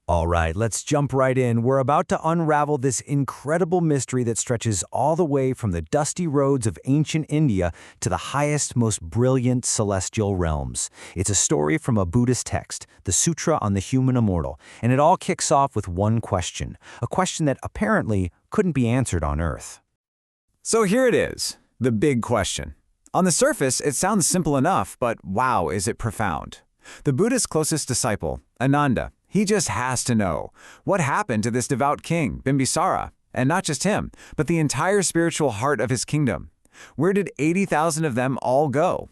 All right, let's jump right in. We're about to unravel this incredible mystery that stretches all the way from the dusty roads of ancient India to the highest, most brilliant celestial realms. It's a story from a Buddhist text, the Sutra on the Human Immortal, and it all kicks off with one question, a question that apparently couldn't be answered on Earth. So here it is, the big question. On the surface, it sounds simple enough, but wow, is it profound. The Buddha's closest disciple, Ānanda, he just has to know, what happened to this devout king, Bimbisāra? And not just him, but the entire spiritual heart of his kingdom. Where did 80,000 of them all go?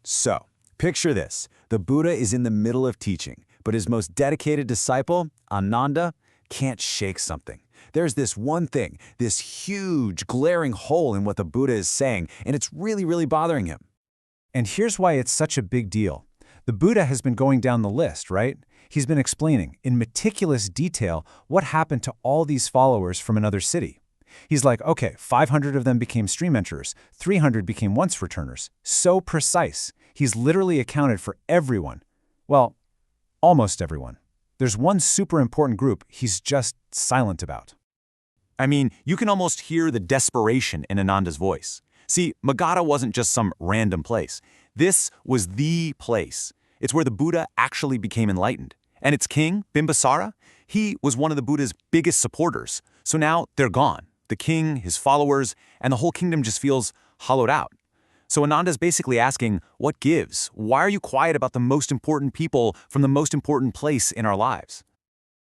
So, picture this. The Buddha is in the middle of teaching, but his most dedicated disciple, Ānanda, can't shake something. There's this one thing, this huge, glaring hole in what the Buddha is saying, and it's really bothering him. And here's why it's such a big deal. The Buddha has been going down the list, right? He's been explaining in meticulous detail what happened to all these followers from another city. He's like, okay, 500 of them became stream enterers, 300 became once returners. So precise. He's literally accounted for everyone. Well, almost everyone. There's one super important group he's just silent about. I mean, you can almost hear the desperation in Ānanda's voice. See, Magadha wasn't just some random place. This was the place. It's where the Buddha actually became enlightened. And its king, Bimbisāra, he was one of the Buddha's biggest supporters. So now they're gone. The king, his followers, and the whole kingdom just feels hollowed out. So Ānanda's basically asking, what gives? Why are you quiet about the most important people from the most important place in our lives?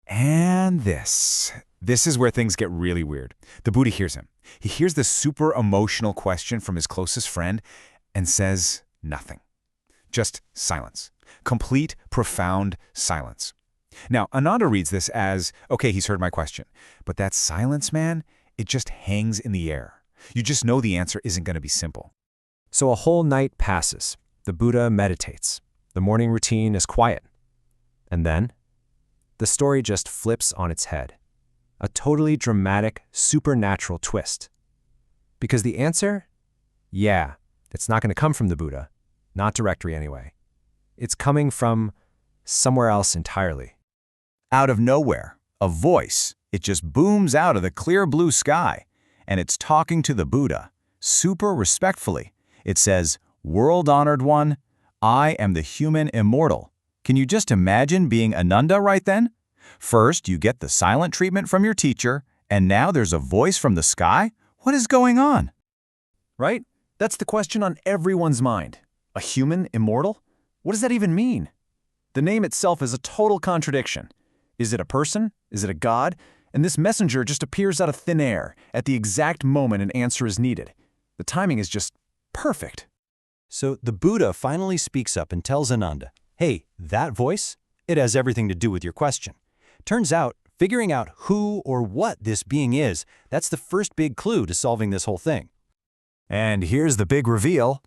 And this is where things get really weird. The Buddha hears him. He hears the super emotional question from his closest friend and says nothing. Just silence. Complete, profound silence. Now, Ānanda reads this as, okay, he's heard my question. But that silence, man, it just hangs in the air. You just know the answer isn't going to be simple. So a whole night passes. The Buddha meditates. The morning routine is quiet. And then, the story just flips on its head. A totally dramatic, supernatural twist. Because the answer? Yeah, it's not going to come from the Buddha. Not directly anyway. It's coming from somewhere else entirely. Out of nowhere, a voice, it just booms out of the clear blue sky, and it's talking to the Buddha, super respectfully. It says, "World-honored one, I am the human immortal." Can you just imagine being Ānanda right then? First, you get the silent treatment from your teacher, and now there's a voice from the sky? What is going on? Right? That's the question on everyone's mind. A human immortal? What does that even mean? The name itself is a total contradiction. Is it a person? Is it a god? And this messenger just appears out of thin air at the exact moment an answer is needed. The timing is just perfect. So the Buddha finally speaks up and tells Ānanda, hey, that voice, it has everything to do with your question. Turns out, figuring out who or what this being is, that's the first big clue to solving this whole thing. And here's the big reveal.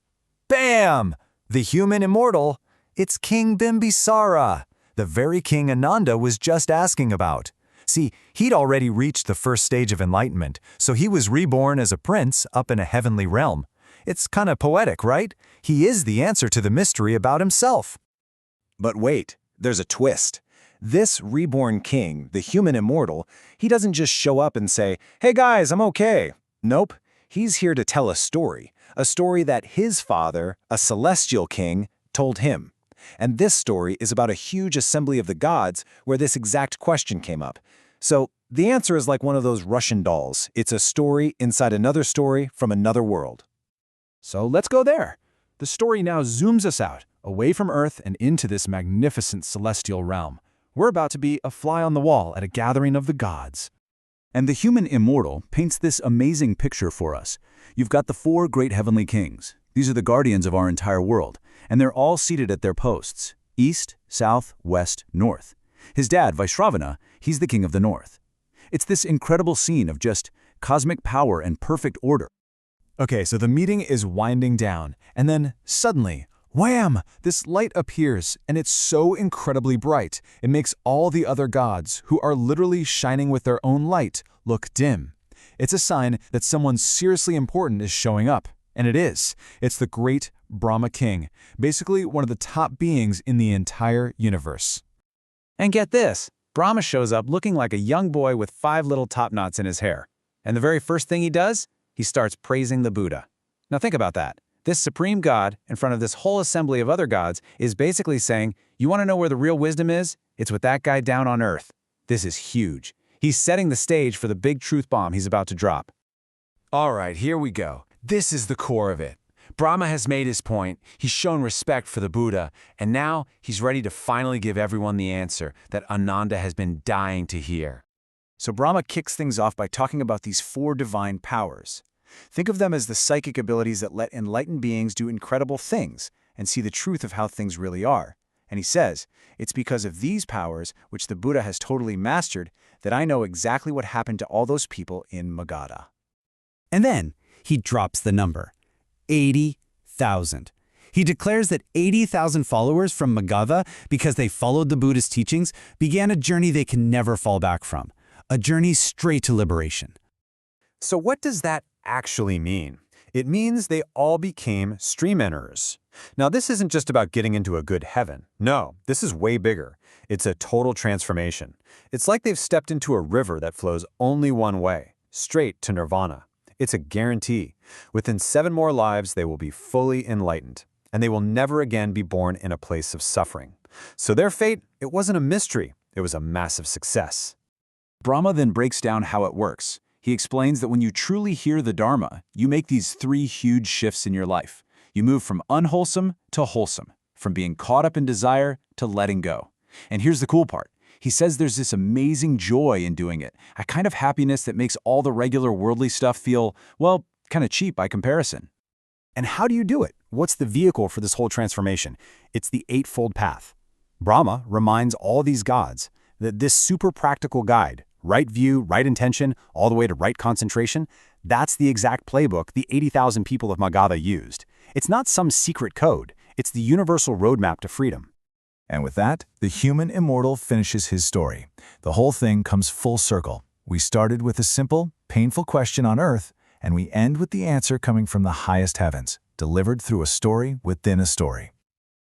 Bam! The human immortal. It's King Bimbisāra, the very king Ānanda was just asking about. See, he'd already reached the first stage of enlightenment, so he was reborn as a prince up in a heavenly realm. It's kind of poetic, right? He is the answer to the mystery about himself. But wait, there's a twist. This reborn king, the human immortal, he doesn't just show up and say, "Hey guys, I'm okay." Nope, he's here to tell a story that his father, a celestial king, told him. And this story is about a huge assembly of the gods where this exact question came up. So the answer is like one of those Russian dolls. It's a story inside another story from another world. So let's go there. The story now zooms us out, away from Earth and into this magnificent celestial realm. We're about to be a fly on the wall at a gathering of the gods. And the human immortal paints this amazing picture for us. You've got the four great heavenly kings. These are the guardians of our entire world, and they're all seated at their posts, east, south, west, north. His dad, Vaiśravaṇa, he's the king of the north. It's this incredible scene of just cosmic power and perfect order. Okay, so the meeting is winding down, and then suddenly, wham! This light appears, and it's so incredibly bright, it makes all the other gods, who are literally shining with their own light, look dim. It's a sign that someone seriously important is showing up. And it is. It's the great Brahma King, basically one of the top beings in the entire universe. And get this, Brahma shows up looking like a young boy with 5 little top knots in his hair. And the very first thing he does, he starts praising the Buddha. Now think about that. This supreme God, in front of this whole assembly of other gods, is basically saying, you want to know where the real wisdom is? It's with that guy down on earth. This is huge. He's setting the stage for the big truth bomb he's about to drop. All right, here we go. This is the core of it. Brahma has made his point, he's shown respect for the Buddha, and now he's ready to finally give everyone the answer that Ānanda has been dying to hear. So Brahma kicks things off by talking about these 4 divine powers. Think of them as the psychic abilities that let enlightened beings do incredible things and see the truth of how things really are. And he says, it's because of these powers, which the Buddha has totally mastered, that I know exactly what happened to all those people in Magadha. And then he drops the number, 80,000. He declares that 80,000 followers from Magadha, because they followed the Buddha's teachings, began a journey they can never fall back from, a journey straight to liberation. So what does that actually mean? It means they all became stream enterers. Now, this isn't just about getting into a good heaven. No, this is way bigger. It's a total transformation. It's like they've stepped into a river that flows only one way, straight to nirvana. It's a guarantee. Within 7 more lives, they will be fully enlightened, and they will never again be born in a place of suffering. So their fate, it wasn't a mystery. It was a massive success. Brahma then breaks down how it works. He explains that when you truly hear the Dharma, you make these 3 huge shifts in your life. You move from unwholesome to wholesome, from being caught up in desire to letting go. And here's the cool part. He says there's this amazing joy in doing it, a kind of happiness that makes all the regular worldly stuff feel, well, kind of cheap by comparison. And how do you do it? What's the vehicle for this whole transformation? It's the Eightfold Path. Brahma reminds all these gods that this super practical guide, right view, right intention, all the way to right concentration, that's the exact playbook the 80,000 people of Magadha used. It's not some secret code. It's the universal roadmap to freedom. And with that, the human immortal finishes his story. The whole thing comes full circle. We started with a simple, painful question on earth, and we end with the answer coming from the highest heavens, delivered through a story within a story.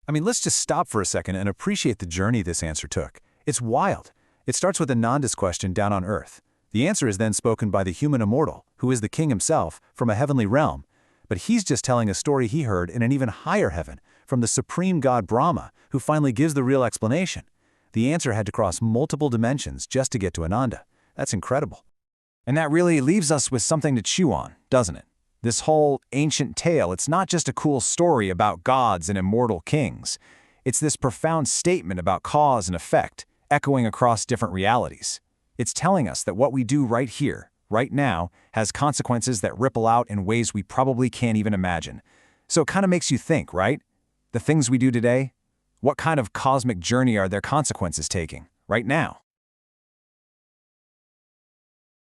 I mean, let's just stop for a second and appreciate the journey this answer took. It's wild. It starts with Ānanda's question down on earth. The answer is then spoken by the human immortal, who is the king himself, from a heavenly realm. But he's just telling a story he heard in an even higher heaven, from the supreme god Brahma, who finally gives the real explanation. The answer had to cross multiple dimensions just to get to Ānanda. That's incredible. And that really leaves us with something to chew on, doesn't it? This whole ancient tale, it's not just a cool story about gods and immortal kings. It's this profound statement about cause and effect, echoing across different realities. It's telling us that what we do right here, right now, has consequences that ripple out in ways we probably can't even imagine. So it kind of makes you think, right? The things we do today, what kind of cosmic journey are their consequences taking right now?